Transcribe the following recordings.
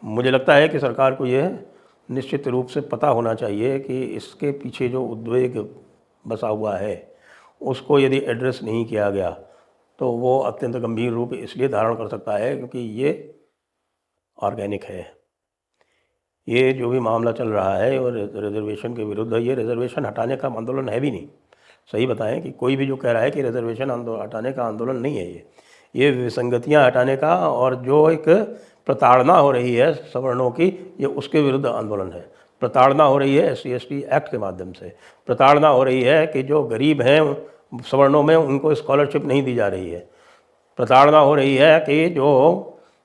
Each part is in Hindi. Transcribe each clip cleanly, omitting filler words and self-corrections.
मुझे लगता है कि सरकार को यह निश्चित रूप से पता होना चाहिए कि इसके पीछे जो उद्वेग बसा हुआ है उसको यदि एड्रेस नहीं किया गया तो वो अत्यंत गंभीर रूप इसलिए धारण कर सकता है क्योंकि ये ऑर्गेनिक है। ये जो भी मामला चल रहा है और रिजर्वेशन के विरुद्ध, ये रिजर्वेशन हटाने का आंदोलन है भी नहीं। सही बताएं कि कोई भी जो कह रहा है कि रिजर्वेशन हटाने का आंदोलन नहीं है, ये विसंगतियां हटाने का और जो एक प्रताड़ना हो रही है सवर्णों की, ये उसके विरुद्ध आंदोलन है। प्रताड़ना हो रही है SC/ST एक्ट के माध्यम से, प्रताड़ना हो रही है कि जो गरीब हैं सवर्णों में उनको स्कॉलरशिप नहीं दी जा रही है, प्रताड़ना हो रही है कि जो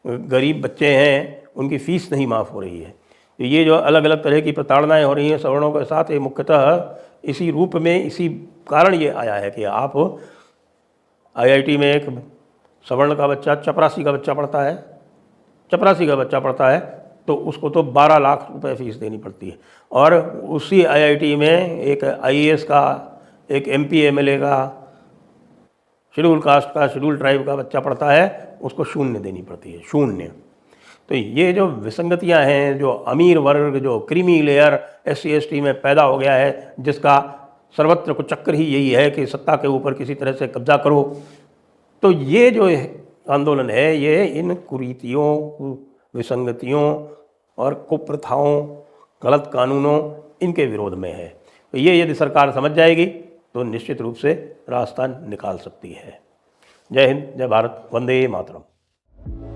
गरीब बच्चे हैं उनकी फ़ीस नहीं माफ़ हो रही है। तो ये जो अलग अलग तरह की प्रताड़नाएँ हो रही हैं सवर्णों के साथ, ये मुख्यतः इसी रूप में, इसी कारण ये आया है कि आप IIT में एक सवर्ण का बच्चा, चपरासी का बच्चा पढ़ता है, चपरासी का बच्चा पढ़ता है तो उसको तो 12 लाख रुपए फीस देनी पड़ती है, और उसी IIT में एक IAS का, एक MP MLA का, शेड्यूल कास्ट का, शेड्यूल ट्राइब का बच्चा पढ़ता है, उसको शून्य देनी पड़ती है, शून्य। तो ये जो विसंगतियां हैं, जो अमीर वर्ग, जो क्रीमी लेयर SC/ST में पैदा हो गया है, जिसका सर्वत्र को चक्कर ही यही है कि सत्ता के ऊपर किसी तरह से कब्जा करो, तो ये जो आंदोलन है ये इन कुरीतियों, विसंगतियों और कुप्रथाओं, गलत कानूनों, इनके विरोध में है। तो ये यदि सरकार समझ जाएगी तो निश्चित रूप से रास्ता निकाल सकती है। जय हिंद, जय भारत, वंदे मातरम।